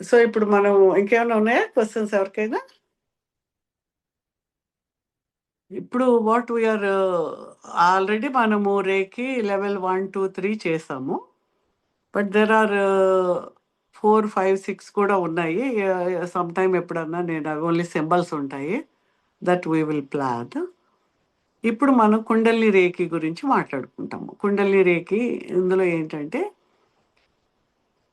So, ఇప్పుడు మనం ఇంకేమైనా ఉన్నాయా క్వెషన్స్ ఎవరికైనా? ఇప్పుడు వాట్ వి ఆర్ ఆల్రెడీ మనము రేకి లెవెల్ 1, 2, 3 చేసాము. బట్ దేర్ ఆర్ 4, 5, 6 కూడా ఉన్నాయి. సమ్ టైమ్ ఎప్పుడన్నా నేను అవి ఓన్లీ సింబల్స్ ఉంటాయి. That we will plan. ఇప్పుడు మనం కుండలిని రేకి గురించి మాట్లాడుకుంటాము. కుండలిని రేకి ఇందులో ఏంటంటే,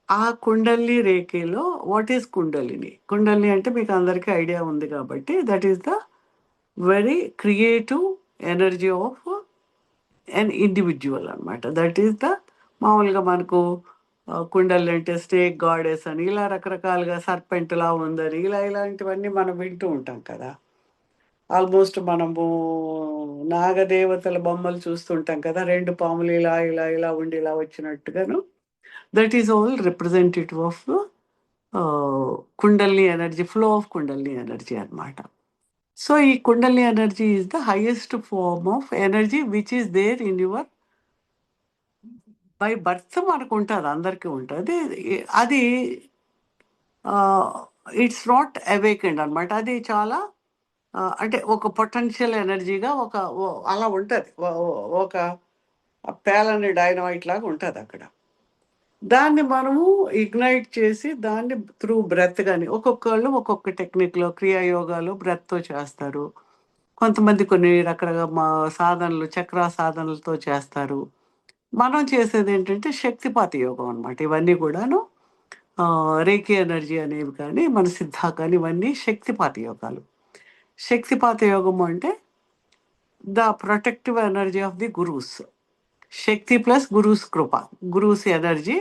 ఆ కుండలిని రేఖలో వాట్ ఈస్ కుండలిని? కుండలిని అంటే మీకు అందరికీ ఐడియా ఉంది కాబట్టి that is the very creative energy of an individual అనమాట. దట్ ఈస్ ద మామూలుగా మనకు కుండలి అంటే స్నేక్ గాడెస్ అని ఇలా రకరకాలుగా సర్పెంట్లా ఉందని ఇలా ఇలాంటివన్నీ మనం వింటూ ఉంటాం కదా. ఆల్మోస్ట్ మనము నాగదేవతల బొమ్మలు చూస్తుంటాం కదా, రెండు పాములు ఇలా ఇలా ఇలా ఉండి ఇలా వచ్చినట్టుగాను. That is all representative of Kundalini energy, flow of Kundalini energy అనమాట. సో ఈ Kundalini energy is the highest form of energy which is there in your by birth. మనకు ఉంటుంది, అందరికీ ఉంటుంది అది. ఇట్స్ నాట్ అవేకెండ్ అనమాట. అది చాలా అంటే ఒక పొటెన్షియల్ ఎనర్జీగా అలా ఉంటుంది. ఒక పేలని డైనమైట్ లాగా ఉంటుంది అక్కడ. దాన్ని మనము ఇగ్నైట్ చేసి దాన్ని త్రూ బ్రెత్ కానీ, ఒక్కొక్కళ్ళు ఒక్కొక్క టెక్నిక్లో క్రియాయోగాలు బ్రెత్తో చేస్తారు. కొంతమంది కొన్ని రకరకాల సాధనలు, చక్ర సాధనలతో చేస్తారు. మనం చేసేది ఏంటంటే శక్తిపాత యోగం అనమాట. ఇవన్నీ కూడాను రేఖీ ఎనర్జీ అనేవి కానీ, మన సిద్ధ కానీ, ఇవన్నీ శక్తిపాత యోగాలు. శక్తిపాత యోగం అంటే the protective energy of the gurus. శక్తి ప్లస్ గురూస్ కృప, గురూస్ ఎనర్జీ.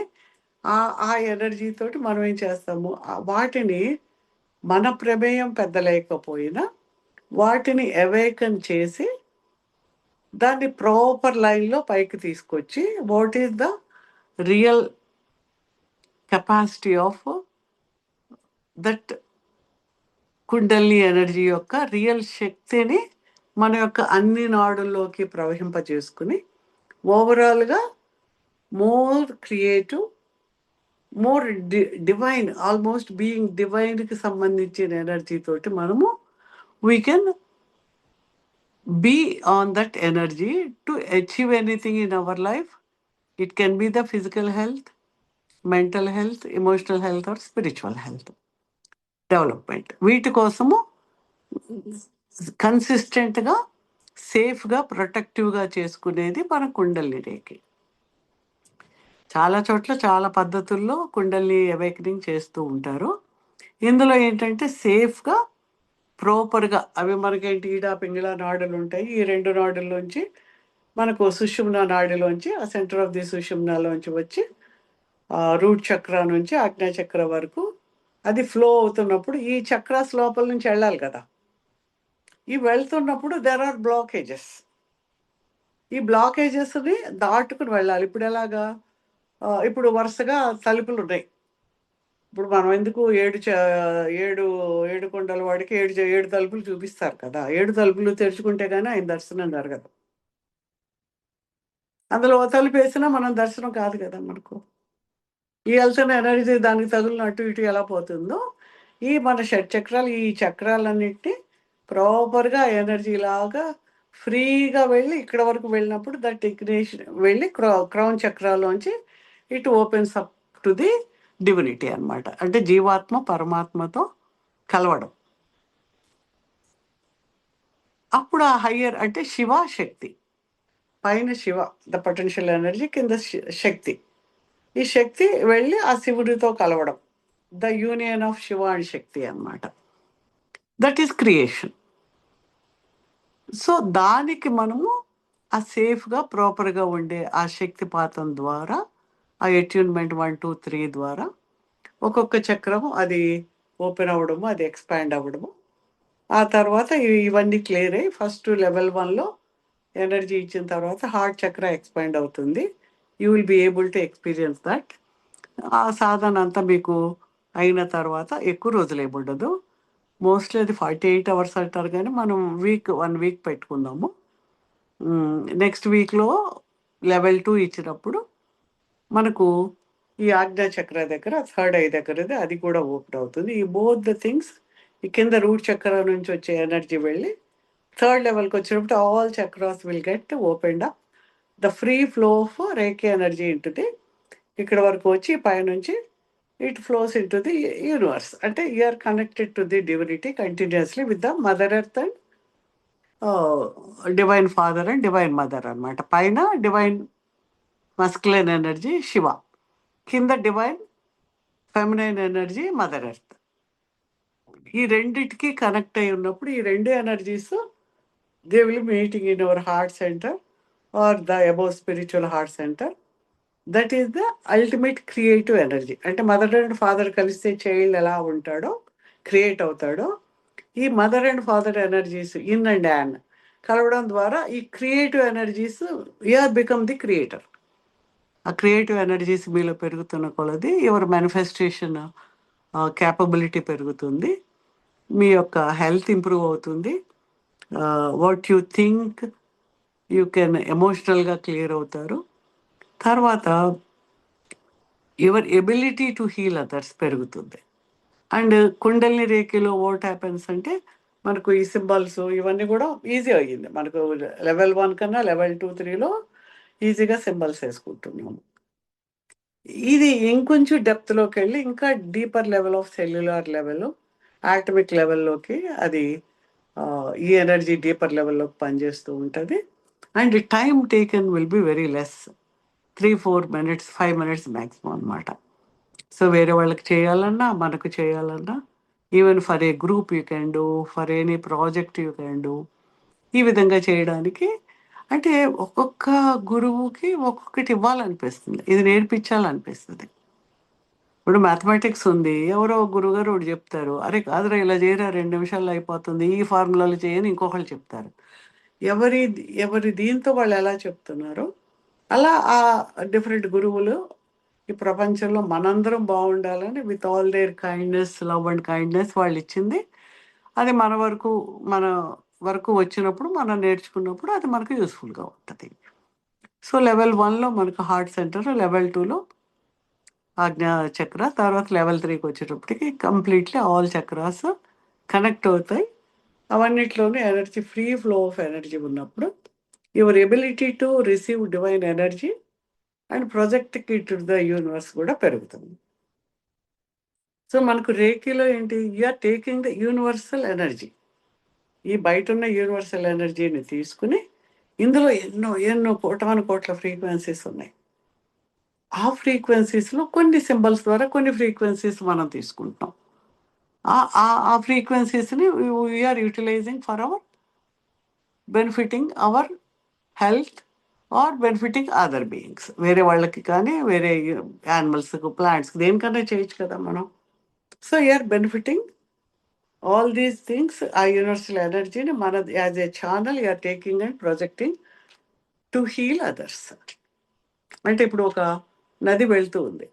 ఆ ఎనర్జీ తోటి మనం ఏం చేస్తాము, వాటిని మన ప్రమేయం పెద్ద లేకపోయినా వాటిని అవేకన్ చేసి దాన్ని ప్రాపర్ లైన్లో పైకి తీసుకొచ్చి what is the real capacity of that Kundalini energy యొక్క రియల్ శక్తిని మన యొక్క అన్ని నాడుల్లోకి ప్రవహింపజేసుకుని ఓవరాల్గా more creative, more divine, almost being డివైన్కి సంబంధించిన ఎనర్జీ తోటి మనము we can be on that energy to achieve anything in our life. It can be the physical health, mental health, emotional health or spiritual health development. వీటి కోసము కన్సిస్టెంట్గా, సేఫ్గా, ప్రొటెక్టివ్గా చేసుకునేది మన కుండలిని రేఖి. చాలా చోట్ల చాలా పద్ధతుల్లో కుండలిని అవేకనింగ్ చేస్తూ ఉంటారు. ఇందులో ఏంటంటే సేఫ్గా, ప్రాపర్గా అవి మనకేంటి ఈడా పింగిళ నాడులు ఉంటాయి. ఈ రెండు నాడుల్లోంచి మనకు సుషుమ్న నాడిలోంచి, ఆ సెంటర్ ఆఫ్ ది సుషుమ్నాలోంచి వచ్చి రూట్ చక్ర నుంచి ఆజ్ఞా చక్ర వరకు అది ఫ్లో అవుతున్నప్పుడు ఈ చక్రాస్ లోపల నుంచి వెళ్ళాలి కదా. ఈ వెళ్తున్నప్పుడు దెర్ ఆర్ బ్లాకేజెస్. ఈ బ్లాకేజెస్ని దాటుకుని వెళ్ళాలి. ఇప్పుడు ఎలాగా, ఇప్పుడు వరుసగా తలుపులు ఉన్నాయి. ఇప్పుడు మనం ఎందుకు ఏడు ఏడు కొండల వాడికి ఏడు తలుపులు చూపిస్తారు కదా. 7 తలుపులు తెరుచుకుంటే కానీ ఆయన దర్శనం జరగదు. అందులో ఓ తలుపు వేసినా మనం దర్శనం కాదు కదా మనకు. ఈ వెళ్తున్న ఎనర్జీ దానికి తగులున అటు ఇటు ఎలా పోతుందో, ఈ మన షట్చక్రాలు, ఈ చక్రాలన్నిటినీ ప్రాపర్గా ఎనర్జీ లాగా ఫ్రీగా వెళ్ళి ఇక్కడ వరకు వెళ్ళినప్పుడు దట్ ఇగ్నేషన్ వెళ్ళి క్రౌన్ చక్రాల్లోంచి it opens up to the divinity అనమాట. అంటే జీవాత్మ పరమాత్మతో కలవడం. అప్పుడు ఆ హయ్యర్ అంటే శివ శక్తి, పైన శివ ద పొటెన్షియల్ ఎనర్జీ, కింద శక్తి. ఈ శక్తి వెళ్ళి ఆ శివుడితో కలవడం, the union of Shiva and Shakti అన్నమాట. That is creation. సో దానికి మనము ఆ సేఫ్గా ప్రాపర్గా ఉండే ఆ శక్తిపాతం ద్వారా, ఆ అట్యూన్మెంట్ 1, 2, 3 ద్వారా ఒక్కొక్క చక్రము అది ఓపెన్ అవ్వడము, అది ఎక్స్పాండ్ అవ్వడము. ఆ తర్వాత ఇవన్నీ క్లియర్ అయ్యి ఫస్ట్ లెవెల్ 1లో ఎనర్జీ ఇచ్చిన తర్వాత హార్ట్ చక్ర ఎక్స్పాండ్ అవుతుంది. You will be able to experience that. ఆ సాధన అంతా మీకు అయిన తర్వాత ఎక్కువ రోజులు ఏముండదు. మోస్ట్లీ అది 48 అవర్స్ అంటారు, కానీ మనం 1 వీక్ పెట్టుకుందాము. నెక్స్ట్ వీక్లో లెవెల్ 2 ఇచ్చినప్పుడు మనకు ఈ ఆజ్ఞా చక్ర దగ్గర థర్డ్ ఐ దగ్గరది అది కూడా ఓపెన్ అవుతుంది. ఈ బోత్ ద థింగ్స్ ఈ కింద రూట్ చక్ర నుంచి వచ్చే ఎనర్జీ వెళ్ళి థర్డ్ లెవెల్కి వచ్చినప్పుడు all chakras will get opened up. The free flow of reiki energy ఉంటుంది. ఇక్కడ వరకు వచ్చి పైనుంచి it flows into the universe. అంటే you're connected to the divinity continuously with the mother earth and divine father and divine mother అనమాట. పైన divine masculine energy Shiva, కింద divine feminine energy mother earth. ఈ రెండిటికి కనెక్ట్ అయి ఉన్నప్పుడు ఈ రెండు energies they will meeting in our heart center are the above spiritual heart center. That is the ultimate creative energy. అంటే మదర్ అండ్ ఫాదర్ కలిస్తే child ఎలా ఉంటాడో క్రియేట్ అవుతాడో, ఈ mother and father energies yin and yang కలవడం ద్వారా ఈ creative energies you're become the creator. ఆ క్రియేటివ్ ఎనర్జీస్ మీలో పెరుగుతున్న కొలది యువర్ మేనిఫెస్టేషన్ క్యాపబిలిటీ పెరుగుతుంది, మీ యొక్క హెల్త్ ఇంప్రూవ్ అవుతుంది, what you think you can ఎమోషనల్గా క్లియర్ అవుతారు. తర్వాత your ability to heal others పెరుగుతుంది. అండ్ కుండలిని రేఖలో వాట్ హ్యాపెన్స్ అంటే మనకు ఈ సింబల్స్ ఇవన్నీ కూడా ఈజీ అయ్యింది మనకు. లెవెల్ 1 కన్నా లెవెల్ 2, 3లో ఈజీగా సింబల్స్ వేసుకుంటున్నాము. ఇది ఇంకొంచెం డెప్త్లోకి వెళ్ళి ఇంకా deeper level of cellular level, atomic లెవెల్లోకి అది ఈ ఎనర్జీ డీపర్ లెవెల్లోకి పనిచేస్తూ ఉంటుంది. And time taken will be very less, 3-4 minutes, 5 minutes maximum అనమాట. సో వేరే వాళ్ళకి చేయాలన్నా మనకు చేయాలన్నా, even for a group you can do, for any project you can do. ఈ విధంగా చేయడానికి అంటే ఒక్కొక్క గురువుకి ఒక్కొక్కటి ఇవ్వాలనిపిస్తుంది, ఇది నేర్పించాలనిపిస్తుంది. ఇప్పుడు మ్యాథమెటిక్స్ ఉంది, ఎవరో గురువుగారు ఒకటి చెప్తారు, అరే కాదురా ఇలా చేయరా 2 నిమిషాల్లో అయిపోతుంది, ఈ ఫార్ములాలు చేయని ఇంకొకళ్ళు చెప్తారు. ఎవరి ఎవరి దీంతో వాళ్ళు ఎలా చెప్తున్నారో అలా ఆ డిఫరెంట్ గురువులు ఈ ప్రపంచంలో మనందరం బాగుండాలని with all their kindness, love and kindness వాళ్ళు ఇచ్చింది. అది మన వరకు వచ్చినప్పుడు మనం నేర్చుకున్నప్పుడు అది మనకు యూస్ఫుల్గా ఉంటుంది. సో లెవెల్ 1లో మనకు హార్ట్ సెంటర్, లెవెల్ 2లో ఆజ్ఞా చక్ర, తర్వాత లెవెల్ 3కి వచ్చేటప్పటికి కంప్లీట్లీ ఆల్ చక్రాస్ కనెక్ట్ అవుతాయి. అవన్నిట్లోనే energy free flow of energy ఉన్నప్పుడు your ability to receive divine energy and project it to the universe కూడా పెరుగుతుంది. సో మనకు రేఖీలో ఏంటి, you're taking the universal energy. ఈ బయట ఉన్న యూనివర్సల్ ఎనర్జీని తీసుకుని ఇందులో ఎన్నో ఎన్నో కోట్ల ఫ్రీక్వెన్సీస్ ఉన్నాయి. ఆ ఫ్రీక్వెన్సీస్లో కొన్ని సింబల్స్ ద్వారా కొన్ని ఫ్రీక్వెన్సీస్ మనం తీసుకుంటాం. ఆ ఫ్రీక్వెన్సీస్ని we're utilising for our benefiting our health or benefiting other beings. వేరే వాళ్ళకి కానీ వేరే యానిమల్స్కి, ప్లాంట్స్కి, దేనికన్నా చేయొచ్చు కదా మనం. So you're benefiting all these things. ఆ యూనివర్సల్ ఎనర్జీని మన as a channel you're taking and projecting to heal others. అంటే ఇప్పుడు ఒక నది వెళ్తూ ఉంది,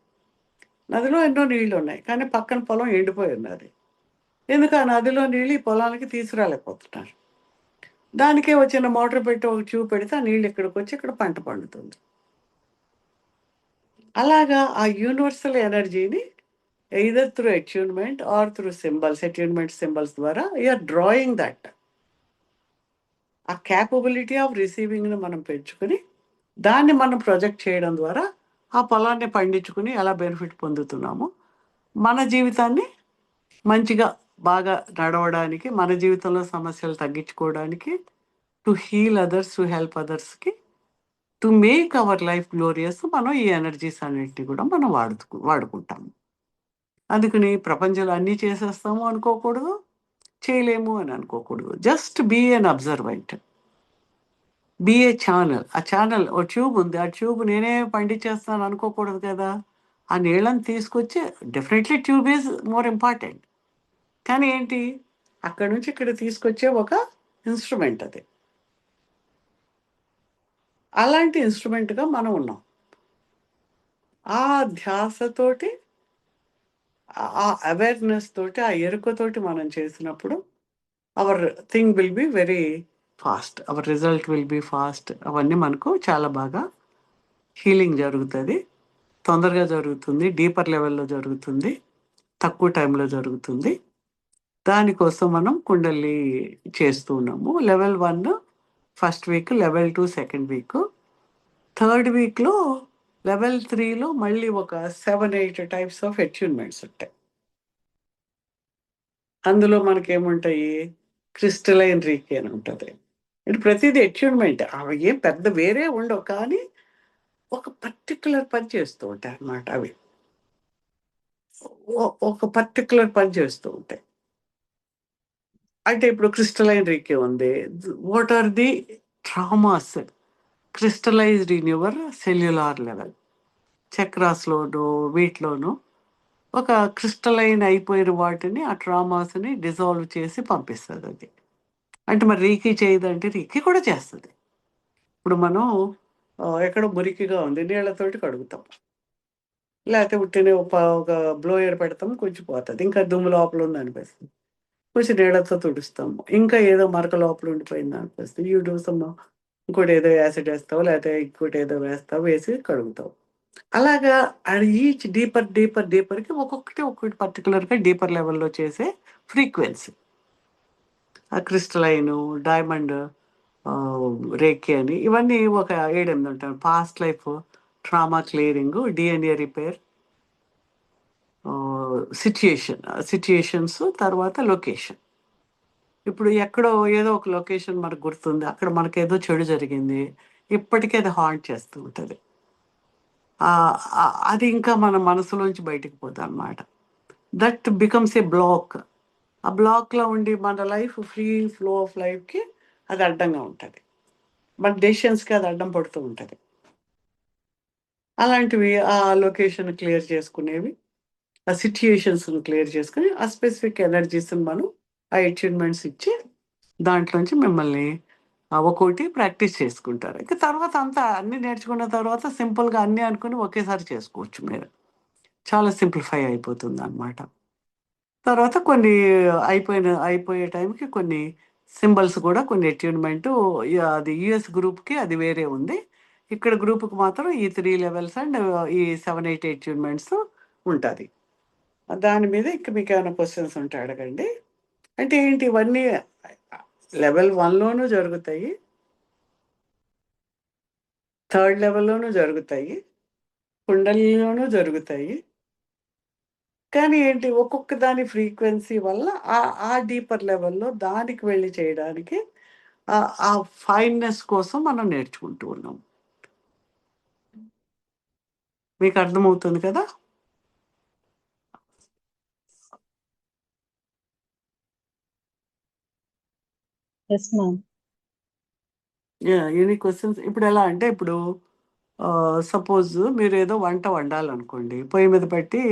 నదిలో ఎన్నో నీళ్లు ఉన్నాయి, కానీ పక్కన పొలం ఎండిపోయి ఉన్నది. ఎందుకు ఆ నదిలో నీళ్ళు ఈ పొలానికి తీసుకురాలేకపోతున్నారు. దానికే వచ్చిన మోటార్ పెట్టి ఒక ట్యూబ్ పెడితే ఆ నీళ్ళు ఇక్కడికి వచ్చి ఇక్కడ పంట పండుతుంది. అలాగా ఆ యూనివర్సల్ ఎనర్జీని either through attunement or through symbols, attunement symbols ద్వారా యూఆర్ డ్రాయింగ్ దట్. ఆ క్యాపబిలిటీ ఆఫ్ రిసీవింగ్ని మనం పెంచుకొని దాన్ని మనం ప్రొజెక్ట్ చేయడం ద్వారా ఆ పొలాన్ని పండించుకుని ఎలా బెనిఫిట్ పొందుతున్నామో మన జీవితాన్ని మంచిగా బాగా నడవడానికి, మన జీవితంలో సమస్యలు తగ్గించుకోవడానికి, to heal others, to help అదర్స్కి, to make our life glorious మనం ఈ ఎనర్జీస్ అన్నిటిని కూడా మనం వాడుకుంటాము. అందుకని ప్రపంచంలో అన్నీ చేసేస్తాము అనుకోకూడదు, చేయలేము అని అనుకోకూడదు. Just be an observant, be a channel. ఆ ఛానల్ ఓ ట్యూబ్ ఉంది, ఆ ట్యూబ్ నేనే పండించేస్తాను అనుకోకూడదు కదా. ఆ నీళ్ళని తీసుకొచ్చి definitely tube is more important, కానీ ఏంటి అక్కడి నుంచి ఇక్కడ తీసుకొచ్చే ఒక ఇన్స్ట్రుమెంట్ అది. అలాంటి ఇన్స్ట్రుమెంట్గా మనం ఉన్నాం. ఆ ధ్యాసతోటి, ఆ అవేర్నెస్ తోటి, ఆ ఎరుకతోటి మనం చేసినప్పుడు our thing will be very fast, our result will be fast. అవన్నీ మనకు చాలా బాగా హీలింగ్ జరుగుతుంది. తొందరగా జరుగుతుంది. డీపర్ లెవెల్‌లో జరుగుతుంది. తక్కువ టైంలో జరుగుతుంది. దానికోసం మనం కుండలిని చేస్తూ ఉన్నాము. Level 1 first week, level 2 second week. Third వీక్‌లో లెవెల్ 3లో మళ్ళీ ఒక 7, 8 టైప్స్ ఆఫ్ అట్యూన్‌మెంట్స్ ఉంటాయి. అందులో మనకేముంటాయి? క్రిస్టలైన్ రీకి అని ఉంటది. ఇది ప్రతీది అట్యూన్‌మెంట్. అవి ఏం పెద్ద వేరే ఉండవు. కానీ ఒక పర్టిక్యులర్ పని చేస్తూ ఉంటాయన్నమాట అవి. ఒక పర్టిక్యులర్ పని చేస్తూ ఉంటాయి. అంటే ఇప్పుడు క్రిస్టలైన్ రీకి ఉంది. What are the traumas crystallised in your cellular level. చక్రాస్‌లోను, వీటిలోను ఒక క్రిస్టలైన్ అయిపోయిన వాటిని ఆ ట్రామాస్‌ని డిజాల్వ్ చేసి పంపిస్తదది. అంటే మరి రీకి చేయదంటే రీకి కూడా చేస్తది. ఇప్పుడు మనం ఎక్కడో మురికిగా ఉంది. నీళ్ళతోటి కడుగుతాం. లేతే ఉట్టినే ఒక బ్లోయర్ పెడతాం కొంచెం పోతది. ఇంకా దుమ్ము లోపల ఉందనిపిస్తుంది. కొంచెం నీళ్ళతో తుడుస్తాము. ఇంకా ఏదో మరక లోపల ఉండిపోయిందనిపిస్తుంది. యూ డూ సమ్ ఇంకోటేదో యాసిడ్ ఏస్తావు, లేతే ఇంకోటేదో వేస్తావు, వేసి కడుగుతావు. అలాగా అది ఈచ్ డీపర్‌కి ఒక్కొక్కటి పర్టిక్యులర్‌గా డీపర్ లెవెల్‌లో చేసే ఫ్రీక్వెన్సీ. ఆ క్రిస్టలైను, డైమండ్ రేకి అని ఇవన్నీ ఒక 7, 8 ఉంటాయి. Past life, trauma clearing, DNA repair, situations, తర్వాత లొకేషన్. ఇప్పుడు ఎక్కడో ఏదో ఒక లొకేషన్ మనకు గుర్తుంది. అక్కడ మనకేదో చెడు జరిగింది. ఇప్పటికి అది హాంట్ చేస్తూ ఉంటది. అది ఇంకా మన మనసులోంచి బయటికి పోదనమాట. That becomes a block. ఆ బ్లాక్‌లో ఉండి మన లైఫ్ ఫ్రీ ఫ్లో ఆఫ్ లైఫ్‌కి అది అడ్డంగా ఉంటది. మన డెసిషన్స్‌కి అది అడ్డం పడుతూ ఉంటది. అలాంటివి ఆ లొకేషన్ క్లియర్ చేసుకునేవి, ఆ సిట్యుయేషన్స్‌ని క్లియర్ చేసుకొని, ఆ స్పెసిఫిక్ ఎనర్జీస్‌ని మనం ఆ అట్యూన్‌మెంట్స్ ఇచ్చి దాంట్లోంచి మిమ్మల్ని ఒక్కోటి ప్రాక్టీస్ చేసుకుంటారు. ఇక తర్వాత అంతా అన్నీ నేర్చుకున్న తర్వాత సింపుల్‌గా అన్నీ అనుకుని ఒకేసారి చేసుకోవచ్చు మీరు. చాలా సింప్లిఫై అయిపోతుందనమాట. తర్వాత కొన్ని అయిపోయే టైంకి కొన్ని సింబల్స్ కూడా కొన్ని అట్యూన్‌మెంటు అది యూఎస్ గ్రూప్‌కి అది వేరే ఉంది. ఇక్కడ గ్రూప్‌కి మాత్రం ఈ 3 లెవెల్స్ అండ్ ఈ 7, 8 అట్యూన్‌మెంట్స్ ఉంటది. దాని మీద ఇంక మీకేమైనా క్వెషన్స్ ఉంటే అడగండి. అంటే ఏంటి ఇవన్నీ లెవెల్ 1లోనూ జరుగుతాయి. థర్డ్ లెవెల్‌లోనూ జరుగుతాయి. కుండలినిలోనూ జరుగుతాయి. కానీ ఏంటి ఒక్కొక్క దాని ఫ్రీక్వెన్సీ వల్ల ఆ డీపర్ లెవెల్‌లో దానికి వెళ్లి చేయడానికి ఆ ఫైన్‌నెస్ కోసం మనం నేర్చుకుంటూ ఉన్నాం. మీకు అర్థమవుతుంది కదా? Yes ma'am. Yeah! Any questions ఇప్పుడెలా అంటే ఇప్పుడు సపోజ్ మీరేదో వంట వండాలనుకోండి. పొయ్యి మీద పెట్టి,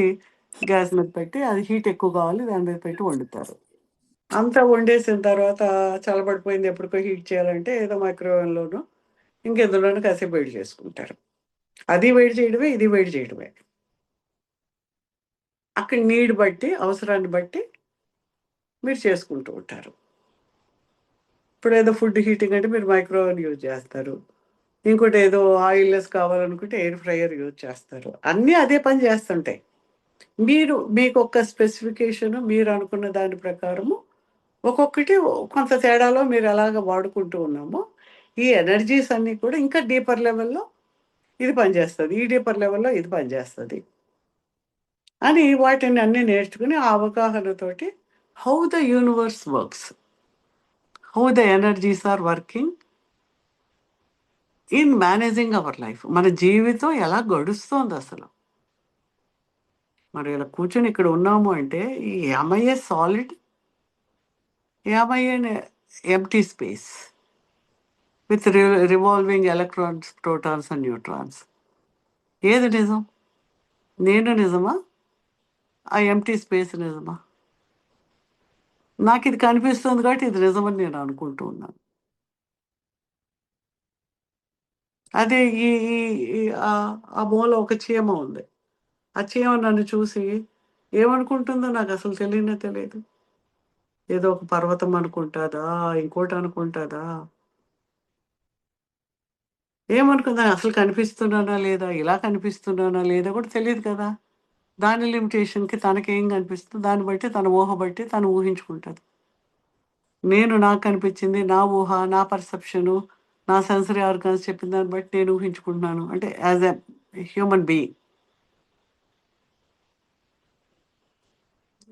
గ్యాస్ మీద పెట్టి అది హీట్ ఎక్కువ కావాలి దాని మీద పెట్టి వండుతారు. అంతా వండేసిన తర్వాత చల్లబడిపోయింది ఎప్పటికో హీట్ చేయాలంటే ఏదో మైక్రోవేవ్‌లోనో ఇంకెందులోనో కాసేపు వేడి చేసుకుంటారు. అది వేడి చేయడమే, ఇది వేడి చేయడమే. అక్కడ నీడ్ బట్టి, అవసరాన్ని బట్టి మీరు చేసుకుంటూ ఉంటారు. ఇప్పుడేదో ఫుడ్ హీటింగ్ అంటే మీరు మైక్రోవేవ్ యూజ్ చేస్తారు. ఇంకోటేదో ఆయిల్లెస్ కావాలనుకుంటే ఎయిర్ ఫ్రైయర్ యూజ్ చేస్తారు. అన్నీ అదే పని చేస్తుంటాయి. మీకొక స్పెసిఫికేషను మీరనుకున్న దాని ప్రకారము ఒక్కొక్కటి కొంత తేడాలో మీరెలాగ వాడుకుంటూ ఉన్నామో, ఈ ఎనర్జీస్ అన్నీ కూడా ఇంకా డీపర్ లెవెల్‌లో ఇది పనిచేస్తది. ఈ డీపర్ లెవెల్‌లో ఇది పనిచేస్తది. అని వాటిని అన్నీ నేర్చుకుని ఆ అవగాహనతోటి how the universe works, how the energies are working in managing our life. మన జీవితం ఎలా గడుస్తోందసలు. మనం ఇలా కూర్చొని ఇక్కడ ఉన్నాము అంటే am I a solid? Am I an empty space with revolving electrons, protons and neutrons? ఏది నిజం? నేను నిజమా? ఆ ఎంప్టీ స్పేస్ నిజమా? నాకిది కనిపిస్తుంది కాబట్టి ఇది నిజమని నేను అనుకుంటూ ఉన్నాను. అదే ఈ ఈ ఈ ఆ మూల ఒక చీమ ఉంది. ఆ చీమ నన్ను చూసి ఏమనుకుంటుందో నాకసలు తెలియనే తెలీదు. ఏదో ఒక పర్వతం అనుకుంటాదా? ఇంకోటి అనుకుంటాదా? ఏమనుకుందా అసలు కనిపిస్తున్నానా లేదా, ఇలా కనిపిస్తున్నానా లేదా కూడా తెలియదు కదా. దాని లిమిటేషన్‌కి తనకేం కనిపిస్తుందో దాన్ని బట్టి తన ఊహ బట్టి తను ఊహించుకుంటది. నేను నాకు కనిపించింది, నా ఊహ, నా పర్సెప్షను, నా సెన్సరీ ఆర్గాన్స్ చెప్పిన దాన్ని బట్టి నేను ఊహించుకుంటున్నాను. అంటే యాజ్ ఎ హ్యూమన్ బీయింగ్.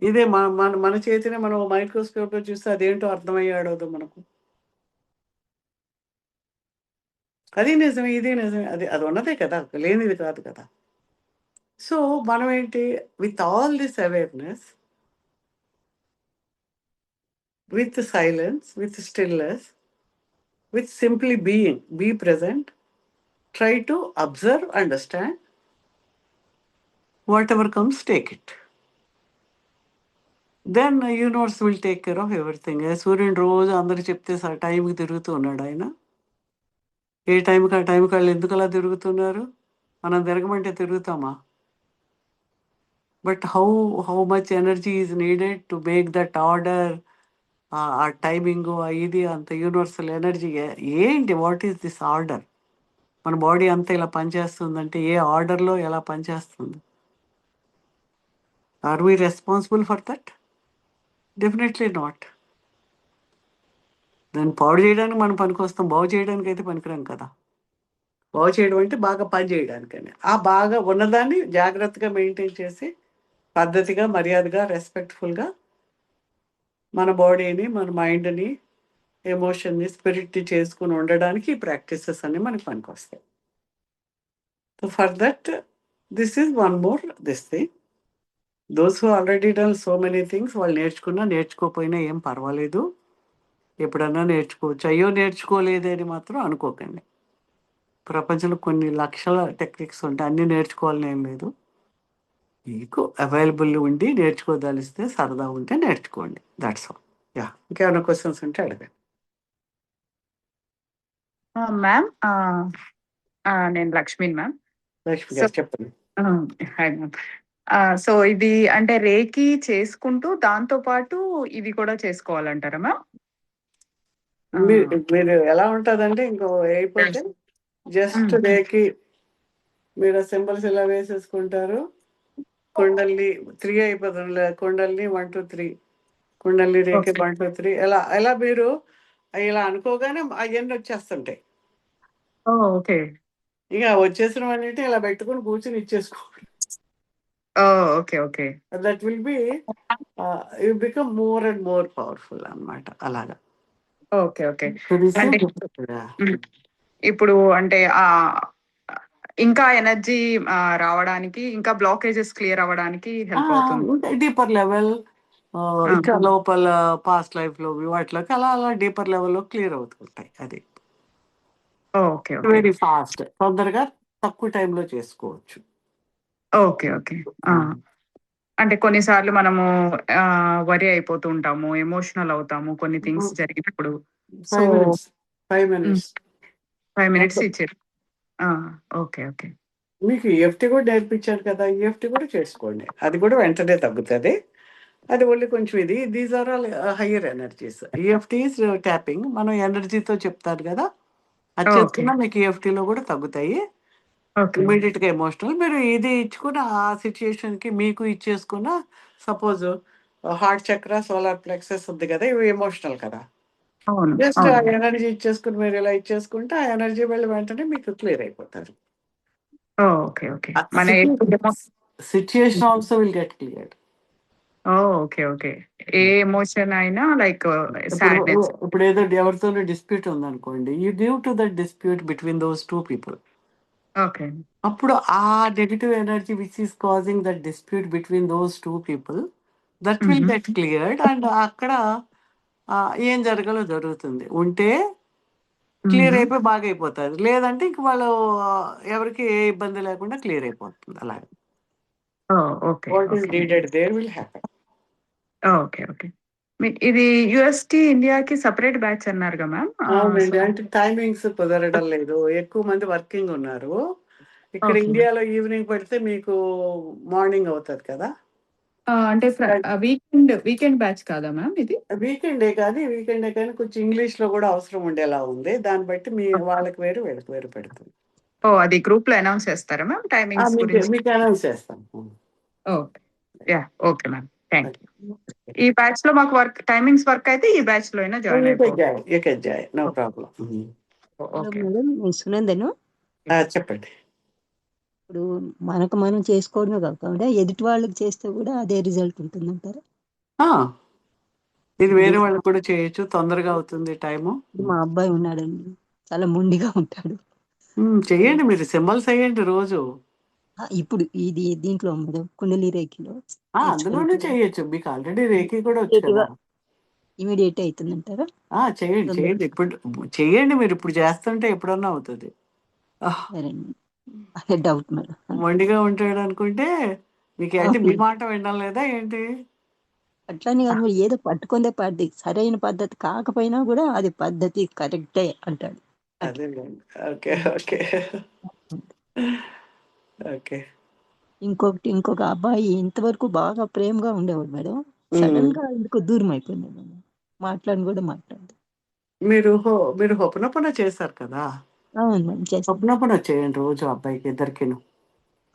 ఇదే మన మన మన చేతిని మనం మైక్రోస్కోప్‌లో చూస్తే అదేంటో అర్థమయ్యేడవదు మనకు. అది నిజమే, ఇది నిజమే. అది ఉన్నదే కదా! లేనిది కాదు కదా! సో, మనమేంటి with all this awareness, with silence, with stillness, with simply being, be present, try to observe, understand, whatever comes take it. Then universe will take care of everything. సూర్యుడు రోజు అందరికి చెప్తే టైంకి తిరుగుతూ ఉన్నాడు ఆయన. ఏ టైంకి ఆ టైంకి వాళ్ళు ఎందుకలా తిరుగుతున్నారు? మనం తిరగమంటే తిరుగుతామా? But how much energy is needed to make that order, ఆ టైమింగు, ఇది అంత యూనివర్సల్ ఎనర్జీ ఏంటి? What is this order? మన బాడీ అంతా ఇలా పనిచేస్తుందంటే ఏ ఆర్డర్‌లో ఎలా పనిచేస్తుంది? Are we responsible for that? Definitely not. దాన్ని పాడు చేయడానికి మనం పనికొస్తాం. బాగు చేయడానికైతే పనికిరాం కదా! బాగు చేయడం అంటే బాగా పని చేయడానికని. ఆ బాగా ఉన్నదాన్ని జాగ్రత్తగా మెయింటైన్ చేసి, పద్ధతిగా, మర్యాదగా, రెస్పెక్ట్‌ఫుల్‌గా మన బాడీని, మన మైండ్‌ని, ఎమోషన్‌ని, స్పిరిట్‌ని చేసుకొని ఉండడానికి ఈ ప్రాక్టీసెస్ అన్నీ మనకు పనికొస్తాయి. So, for that this is one more this thing. Those who already done so many things వాళ్ళు నేర్చుకున్నా, నేర్చుకోకపోయినా ఏం పర్వాలేదు. ఎప్పుడన్నా నేర్చుకోవచ్చు. అయ్యో! నేర్చుకోలేదే అని మాత్రం అనుకోకండి. ప్రపంచంలో కొన్ని లక్షల టెక్నిక్స్ ఉంటాయి. అన్నీ నేర్చుకోవాలని ఏం లేదు. మీకు అవైలబుల్ ఉండి నేర్చుకోదలిస్తే సరదా ఉంటే నేర్చుకోండి. That's all. యాహ్! ఇంకేమైనా క్వెషన్స్ ఉంటే అడగండి. మ్యామ్ నేను లక్ష్మిని మ్యామ్. లక్ష్మి సో గారు చెప్పండి. Hi ma'am. సో ఇది అంటే రేకి చేసుకుంటూ దాంతో పాటు ఇవి కూడా చేసుకోవాలంటారా మ్యామ్? మీరు మీరు ఎలా ఉంటదంటే ఇంకో అయిపోతే జస్ట్ రేకి మీరు సింబల్స్ ఇలా వేసేసుకుంటారు. కుండల్ని 3 అయిపోతుంది. కుండల్ని 1, 2, 3 కుండల్ని రేకి 1, 2, 3 ఎలా ఎలా మీరు ఇలా అనుకోగానే అయన్నీ వచ్చేస్తుంటాయి. ఓకే. ఇక వచ్చేసినవన్నిటిని ఇలా పెట్టుకొని కూర్చొని ఇచ్చేసుకోండి. Okay okay. That will be you become more and more powerful అన్నమాట. అలాగా. Okay okay. Very అంటే simple. Yeah. ఇప్పుడు అంటే ఇంకా ఎనర్జీ రావడానికి, ఇంకా బ్లాకేజెస్ క్లియర్ అవ్వడానికి హెల్ప్ అవుతుంది. ఇంకా డీపర్ లెవెల్ ఇంకా లోపల పాస్ట్ లైఫ్‌లో వాటిలోకి అలా అలా డీపర్ లెవెల్‌లో క్లియర్ అవుతుంటాయి. అది. Okay okay. Very fast. తొందరగా తక్కువ టైంలో చేసుకోవచ్చు. Okay okay. అంటే కొన్నిసార్లు మనము వరి అయిపోతూ ఉంటాము, ఎమోషనల్ అవుతాము కొన్ని థింగ్స్ జరిగినప్పుడు. So 5 minutes. 5 మినిట్స్. 5 మినిట్స్ ఇచ్చారు. Okay okay. మీకు ఈఎఫ్టీ కూడా నేర్పించాను కదా! ఈఎఫ్టీ కూడా చేసుకోండి. అది కూడా వెంటనే తగ్గుతది. అది ఓన్లీ కొంచెం ఇది. These are all higher energies. EFT is tapping. మనం ఎనర్జీతో చెప్తారు కదా! అది ఓకే చేసుకున్నా మీకు ఈఎఫ్టీలో కూడా తగ్గుతాయి. ఓకే. ఇమ్మీడియేట్‌గా ఎమోషనల్. మీరు ఇది ఇచ్చుకున్న ఆ సిట్యుయేషన్‌కి మీకు ఇచ్చేసుకున్న సపోజ్ హార్ట్ చక్ర, సోలార్ ప్లెక్సస్ ఉంది కదా! ఇవి ఎమోషనల్ కదా! అవును జస్ట్ ఆ అవును. ఎనర్జీ ఇచ్చేసుకొని మీరు ఇలా ఇచ్చేసుకుంటే ఆ ఎనర్జీ వెళ్ళి వెంటనే మీకు క్లియర్ అయిపోతారు. Okay okay. ఆ మన situation also will get cleared. Okay okay. A emotion అయినా లైక్ ఇప్పుడు సాడ్‌నెస్. ఇప్పుడు ఏదో ఎవరితోనో డిస్ప్యూట్ ఉందనుకోండి. You give to that dispute between those 2 people. Okay. అప్పుడు ఆ negative energy which is causing that dispute between those 2 people that will get cleared. And అక్కడ ఏం జరగాలో జరుగుతుంది. ఉంటే క్లియర్ అయిపోయి బాగా అయిపోతారు. లేదంటే ఇంక వాళ్ళు ఎవరికి ఏ ఇబ్బంది లేకుండా క్లియర్ అయిపోతుంది. అలాగే. Okay what is okay. Needed there will happen. Okay okay. ఇది యూఎస్‌టి ఇండియాకి సెపరేట్ బ్యాచ్ అన్నారుగా మ్యామ్. అవునండి. అంటే టైమింగ్స్ కుదరడం లేదు. ఎక్కువ మంది వర్కింగ్ ఉన్నారు. ఇక్కడ ఓకే. ఇండియాలో ఈవినింగ్ పెడితే మీకు మార్నింగ్ అవుతది కదా! అంటే వీకెండ్ బ్యాచ్ కాదా మ్యామ్ ఇది? వీకెండే కానీ కొంచెం ఇంగ్లీష్‌లో గూడా అవసరం ఉండేలా ఉంది. దాన్ని బట్టి వాళ్ళకి వేరు, వీళ్ళకి వేరు పెడుతుంది. అది గ్రూప్‌లో అనౌన్స్ చేస్తారా మ్యామ్ టైమింగ్స్ గురించి? మీకు అనౌన్స్ చేస్తాం. Okay. Yeah! Okay ma'am. Thank you. ఈ బ్యాచ్‌లో మాకు టైమింగ్స్ వర్క్ అయితే ఈ బ్యాచ్‌లో అయినా జాయిన్ అయిపోవచ్చు. You can join. No problem. Hello okay. Madam, నేను సునందను. చెప్పండి. ఇప్పుడు మనకు మనం చేసుకోవడమే కాకుండా ఎదుటి వాళ్ళకి చేస్తే కూడా అదే రిజల్ట్ ఉంటుందంటారా? ఆ! ఇది ఇప్పుడు వేరే వాళ్ళకి కూడా చేయొచ్చు. తొందరగా అవుతుంది టైము. మా అబ్బాయి ఉన్నాడండి, చాలా మొండిగా ఉంటాడు. చెయ్యండి, మీరు సింబల్స్ ఎయ్యండి రోజు. ఇప్పుడు దీంట్లో మేడం కుండలి రేఖలో అందులోనే చేయొచ్చు. మీకు ఆల్రెడీ రేఖీ కూడా వచ్చు కదా. ఇమీడియట్ అవుతుందంటారా? చేయండి. ఇప్పుడు చెయ్యండి, మీరు ఇప్పుడు చేస్తుంటే ఎప్పుడన్నా అవుతుంది. సరేనండి, అదే డౌట్ మేడం. మొండిగా ఉంటాడు అనుకుంటే మీకు అంటే మీ మాట వినడం లేదా ఏంటి? అట్లానే కాదు మరి, ఏదో పట్టుకుందే పద్ధతి సరైన పద్ధతి కాకపోయినా కూడా అది పద్ధతి కరెక్టే అంటాడు. అదేలేండి. ఓకే. ఓకే. ఓకే. ఇంకొక అబ్బాయి ఇంతవరకు బాగా ప్రేమగా ఉండేవాడు మేడం. సడన్ గా ఎందుకు దూరం అయిపోయింది మేడం. కూడా మాట్లాడదు. మీరు హొపనొపన చేశారు కదా. అవును మేడం, చేస్తాను. హొపనొపన చేయండి రోజు అబ్బాయికి ఇద్దరికిను.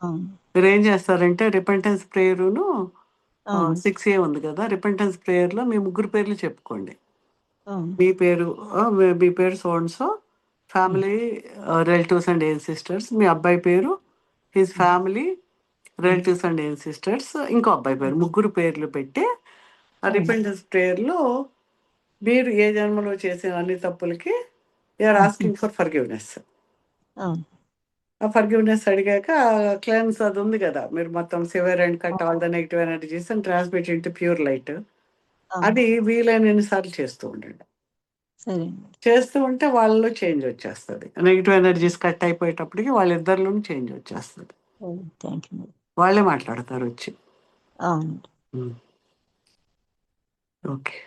అవును మీరేం చేస్తారంటే రిపెంటెన్స్ ప్రేయరును అవును 6A ఉంది కదా. రిపెంటెన్స్ ప్రేయర్‌లో మీ ముగ్గురు పేర్లు చెప్పుకోండి. అవును మీ పేరు మీ పేరు so and so, family, relatives and sisters. మీ అబ్బాయి పేరు, his family, relatives and sisters. ఇంకో అబ్బాయి పేరు, ముగ్గురు పేర్లు పెట్టి ఆ రిపెంటెన్స్ ప్రేయర్‌లో మీరు ఏ జన్మలో చేసిన అన్ని తప్పులకి యూఆర్ ఆస్కింగ్ ఫర్ ఫర్గివ్‌నెస్. అవును ఆ ఫర్గివ్‌నెస్ అడిగాక క్లెన్స్ అది ఉంది కదా. మీరు మొత్తం sever and cut all the negative energies and transmit into pure light. అది వీలైనన్ని సార్లు చేస్తూ ఉండండి. సరే చేస్తూ ఉంటే వాళ్ళలో చేంజ్ వచ్చేస్తది. నెగెటివ్ ఎనర్జీస్ కట్ అయిపోయేటప్పటికి వాళ్ళిద్దరిలోనూ చేంజ్ వచ్చేస్తది. Thank you madam. వాళ్ళే మాట్లాడతారు వచ్చి. అవును ఓకే.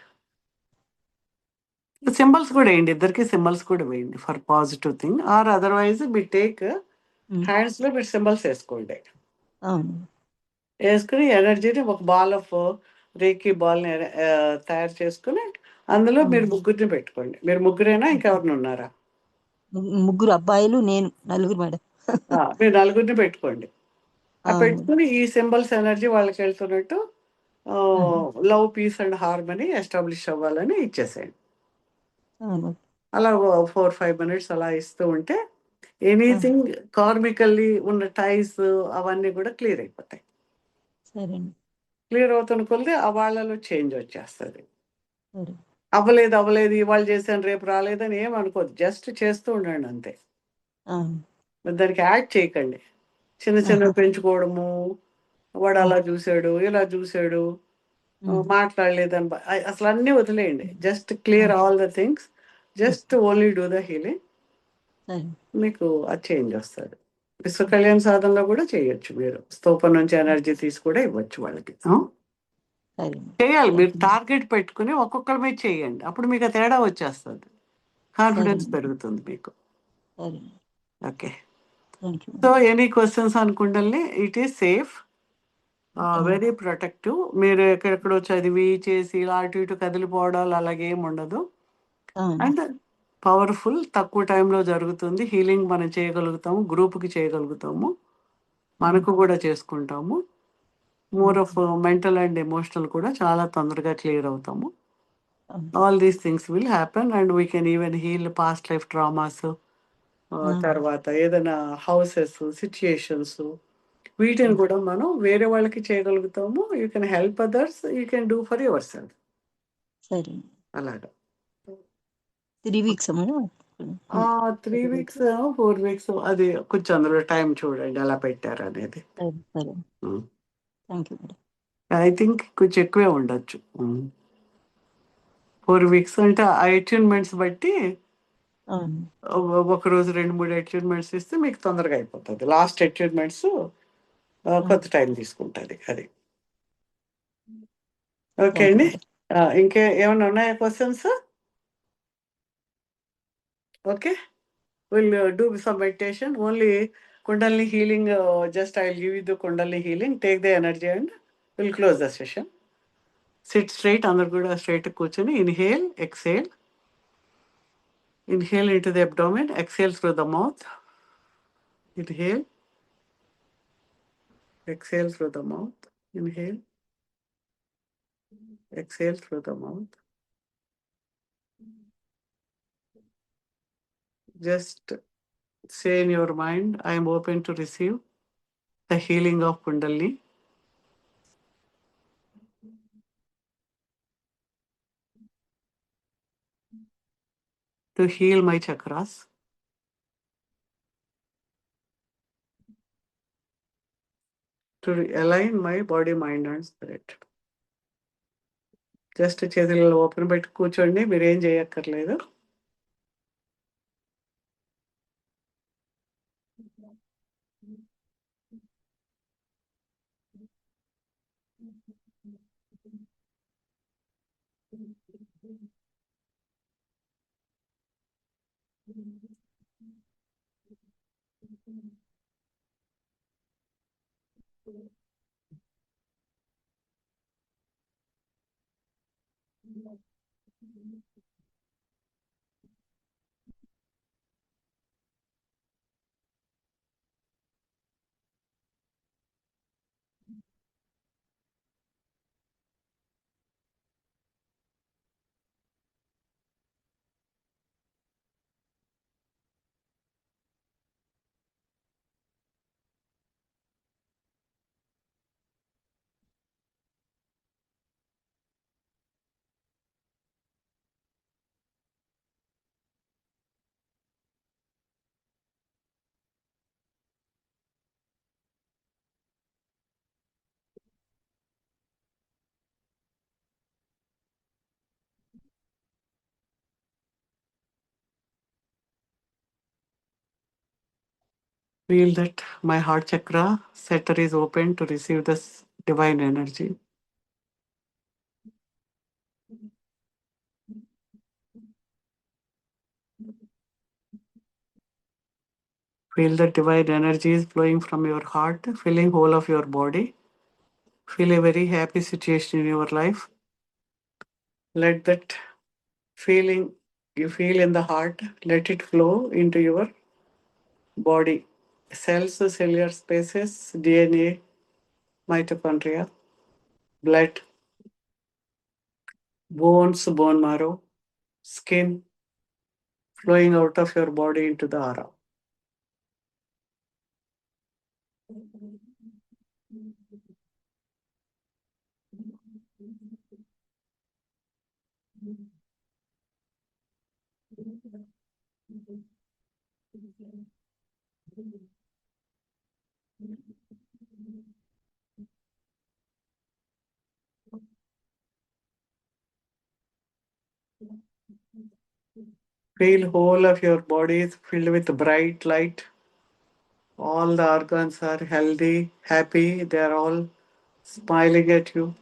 సింబల్స్ కూడా వేయండి. ఇద్దరికి సింబల్స్ కూడా వేయండి for positive thing. Or otherwise మీరు టేక్ హ్యాండ్స్‌లో మీరు సింబల్స్ వేసుకోండి. అవును వేసుకుని ఎనర్జీని ఒక బాల్ ఆఫ్ రేఖీ బాల్‌ని తయారు చేసుకుని అందులో మీరు ముగ్గురిని పెట్టుకోండి. మీరు ముగ్గురేనా ఇంకెవరైనా ఉన్నారా? ముగ్గురు అబ్బాయిలు, నేను నలుగురు మేడం. మీరు నలుగురిని పెట్టుకోండి. అవును. పెట్టుకుని ఈ సింబల్స్ ఎనర్జీ వాళ్ళకి వెళ్తున్నట్టు love, peace and harmony establish అవ్వాలని ఇచ్చేసేయండి. అవును అలా 4-5 మినిట్స్ అలా ఇస్తూ ఉంటే ఎనీథింగ్ కార్మికల్లీ ఉన్న టైస్ అవన్నీ కూడా క్లియర్ అయిపోతాయి. సరే క్లియర్ అవుతున్న కొలిది ఆ వాళ్ళలో చేంజ్ వచ్చేస్తుంది. సరే అవ్వలేదు ఇవాళ చేశాను రేపు రాలేదని ఏం అనుకోదు. జస్ట్ చేస్తూ ఉండండి అంతే. అవును మరి దానికి యాడ్ చేయకండి. చిన్న పెంచుకోవడము, వాడు అలా చూసాడు, ఇలా చూసాడు, మాట్లాడలేదని అసలు అన్నీ వదిలేయండి. Just clear all the things. Just only do the healing. సరే మీకు ఆ చేంజ్ వస్తుంది. విశ్వ కళ్యాణ సాధనలో కూడా చేయొచ్చు. మీరు స్తూపం నుంచి ఎనర్జీ తీసి కూడా ఇవ్వచ్చు వాళ్ళకి. సరే చేయాలి. మీరు టార్గెట్ పెట్టుకుని ఒక్కొక్కరి మీద చేయండి. అప్పుడు మీకు ఆ తేడా వచ్చేస్తుంది. కాన్ఫిడెన్స్ పెరుగుతుంది మీకు. సరే okay. Thank you so any questions అనుకుంటే it is safe, very protective. మీరు ఎక్కడెక్కడో చదివి చేసి ఇలా అటు ఇటు కదిలిపోవడాలు అలాగే ఏమి ఉండదు. అండ్ పవర్ఫుల్, తక్కువ టైంలో జరుగుతుంది. హీలింగ్ మనం చేయగలుగుతాము, గ్రూప్కి చేయగలుగుతాము, మనకు కూడా చేసుకుంటాము. More of mental and emotional కూడా చాలా తొందరగా క్లియర్ అవుతాము. All these things will happen and we can even heal past life traumas. తర్వాత ఏదైనా హౌసెస్, సిచ్యుయేషన్స్, వీటిని కూడా మనం వేరే వాళ్ళకి చేయగలుగుతాము. You can help others, you can do for your self. సరే అలాగా 3 వీక్స్ మేడం. 3 వీక్స్ 4 వీక్స్ అది కొంచెం అందులో టైం చూడండి ఎలా పెట్టారు అనేది. సరే thank you madam. I think కొంచెం ఎక్కువే ఉండొచ్చు. 4 వీక్స్ అంటే ఆ అచీవ్మెంట్స్ బట్టి ఒక రోజు 2-3 అచీవ్మెంట్స్ ఇస్తే మీకు తొందరగా అయిపోతుంది. లాస్ట్ అచీవ్మెంట్స్ కొంత టైం తీసుకుంటుంది. అది ఓకే అండి. ఇంకే ఏమైనా ఉన్నాయా questions? Okay, will do some meditation. Only kundalini healing. Just I will give you the kundalini healing. Take the energy and We'll close the session. Sit straight, అందరు కూడా straight కూర్చొని inhale, exhale. Inhale into the abdomen, exhale through the mouth. Inhale, exhale through the mouth. Inhale, exhale through the mouth. Just say in your mind, I am open to receive the healing of Kundalini. To heal my chakras. To align my body, mind and spirit. Just చేతులలో open పెట్టి కూర్చోండి, మీరేం చేయక్కర్లేదు. Feel that my heart chakra center is open to receive this divine energy. Feel that divine energy is flowing from your heart, filling whole of your body. Feel a very happy situation in your life. Let that feeling you feel in the heart, let it flow into your body. Cells, cellular spaces, DNA, mitochondria, blood, bones, bone marrow, skin, flowing out of your body into the aura. Feel whole of your body is filled with bright light. All the organs are healthy, happy. They are all smiling at you.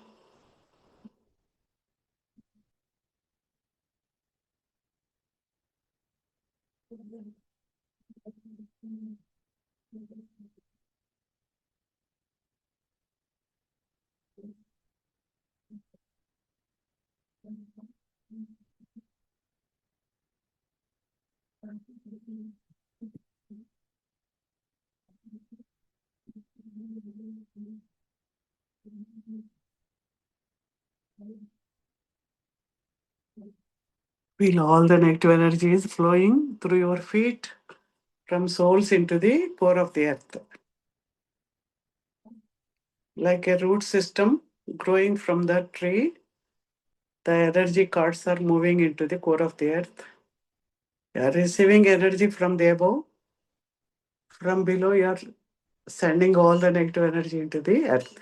Feel all the negative energies flowing through your feet from soles into the core of the earth. Like a root system growing from the tree, the energy cords are moving into the core of the earth. You are receiving energy from the above. From below, you are sending all the negative energy into the earth.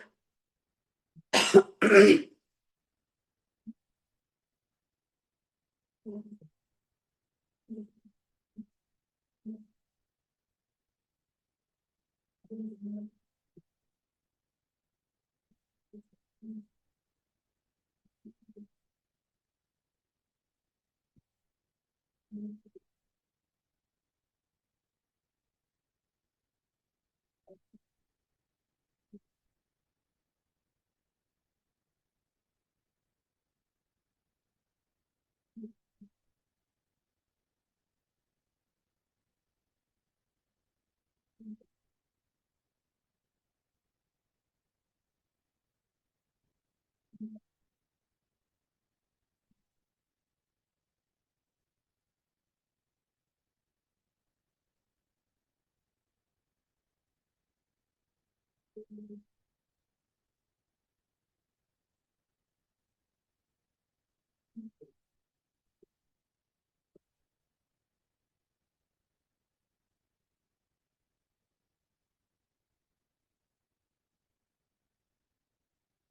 I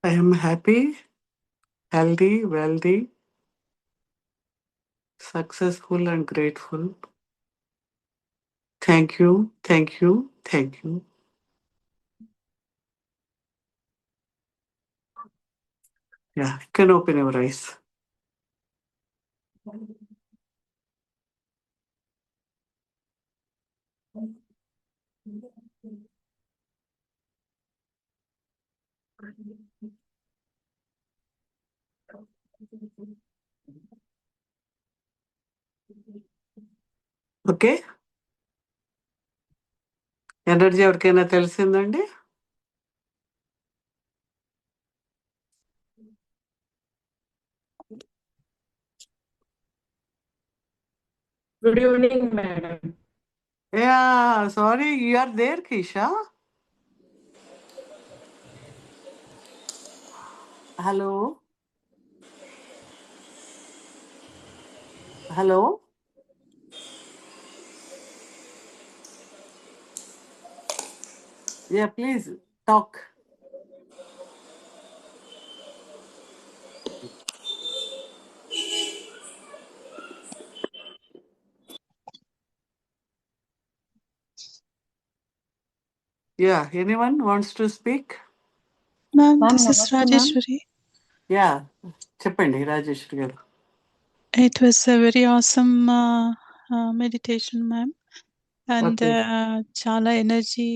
am happy, healthy, wealthy, successful, and grateful. Thank you, thank you, thank you. Yeah, you can open your eyes. Okay, energy ఎవరికైనా తెలిసిందండి? Good evening, madam. Yeah, sorry, you are there, Kisha. Hello? Hello? Yeah, please talk. Yeah, anyone wants to speak? Ma'am, Ma'am, this is namaste, ma'am. Rajeshwari. Yeah, చెప్పండి రాజేశ్వరి గారు. It was a very awesome meditation, ma'am. And Okay. chala energy,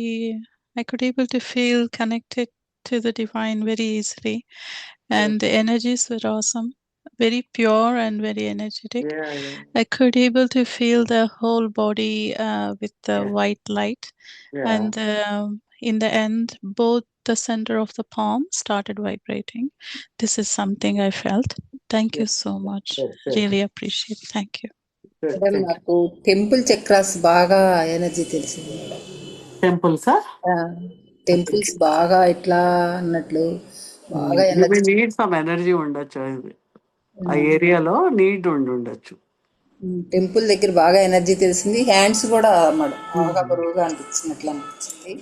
I could able to feel connected to the divine very easily. And the energies were awesome, very pure and very energetic. Yeah, yeah, I could able to feel the whole body with the Yeah. white light. yeah. And in the end, both the center of the palm started vibrating. This is something I felt. Thank you so much. Good. Really appreciate. Thank you. Good, madam thank you. నాకు temple chakras బాగా energy తెలిసింది madam. Temples, temples బాగా ఇట్లా అన్నట్లు బాగా you energy may need some energy ఉండొచ్చు అది. ఆ ఏరియాలో నీడ్ ఉండొచ్చు. టెంపుల్ దగ్గర బాగా ఎనర్జీ తెలిసింది. హ్యాండ్స్ కూడా మేడం బాగా బరువుగా అనిపించినట్లు అనిపించింది.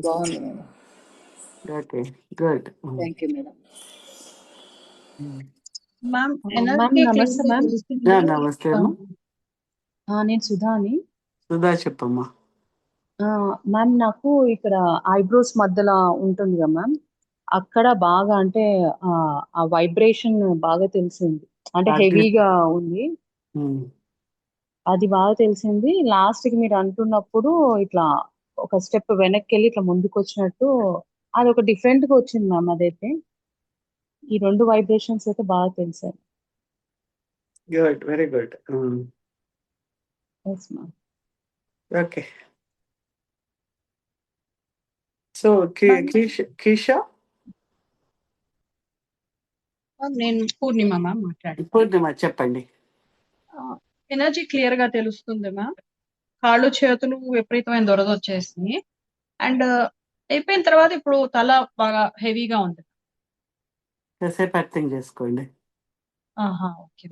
బాగుంది madam. Okay, good. Thank you madam. Ma'am, Ma'am, energy namaste, ma'am. నమస్తే అమ్మా. నేను సుధాని. సుధా చెప్పమ్మా. మ్యామ్, నాకు ఇక్కడ ఐబ్రోస్ మధ్యలో ఉంటుంది కదా మ్యామ్, అక్కడ బాగా అంటే ఆ వైబ్రేషన్ బాగా తెలిసింది. అంటే హెవీగా ఉంది, అది బాగా తెలిసింది. లాస్ట్ కి మీరు అంటున్నప్పుడు ఇట్లా ఒక స్టెప్ వెనక్కి వెళ్ళి ఇట్లా ముందుకు వచ్చినట్టు అది ఒక డిఫరెంట్ గా వచ్చింది మ్యామ్. అదైతే ఈ రెండు వైబ్రేషన్స్ అయితే బాగా తెలిసాయి. Good, very good. Yes ma'am. Okay, so Keisha. నేను పూర్ణిమ మ్యామ్ మాట్లాడుతున్నాను. పూర్ణిమ చెప్పండి. ఎనర్జీ క్లియర్ గా తెలుస్తుంది మ్యామ్. కాళ్ళు చేతులు విపరీతమైన దొరద వచ్చేసింది. అండ్ అయిపోయిన తర్వాత ఇప్పుడు తల బాగా హెవీగా ఉంది. కాసేపు అర్థం చేసుకోండి. ఓకే.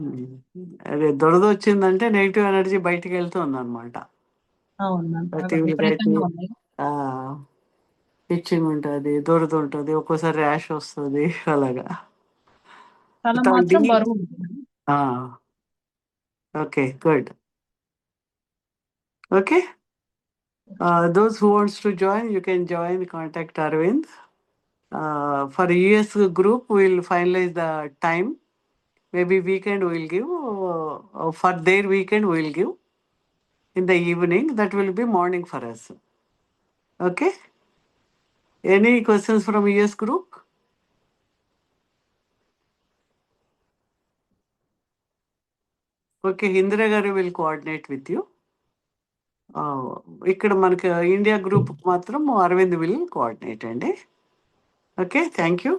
అదే దొరద వచ్చిందంటే నెగిటివ్ ఎనర్జీ బయటికి వెళ్తుంది అనమాట. అవును మ్యామ్, బాగా విపరీతంగా ఉంది. ఇచ్చింగ్ ఉంటుంది, దొరద ఉంటుంది, ఒక్కోసారి ర్యాష్ వస్తుంది, అలాగా. తల మాత్రం బరువు ఉంది. Okay, good. Okay. Those who wants to join, you can join. Contact Arvind. For US group, we'll finalize the time. Maybe weekend we'll give. For their weekend, we'll give in the evening. That will be morning for us. Okay. Any questions from US group? Okay, Indira garu will coordinate with you. ఇక్కడ మనకి India group మాత్రం Arvind will coordinate అండి. Okay, thank you.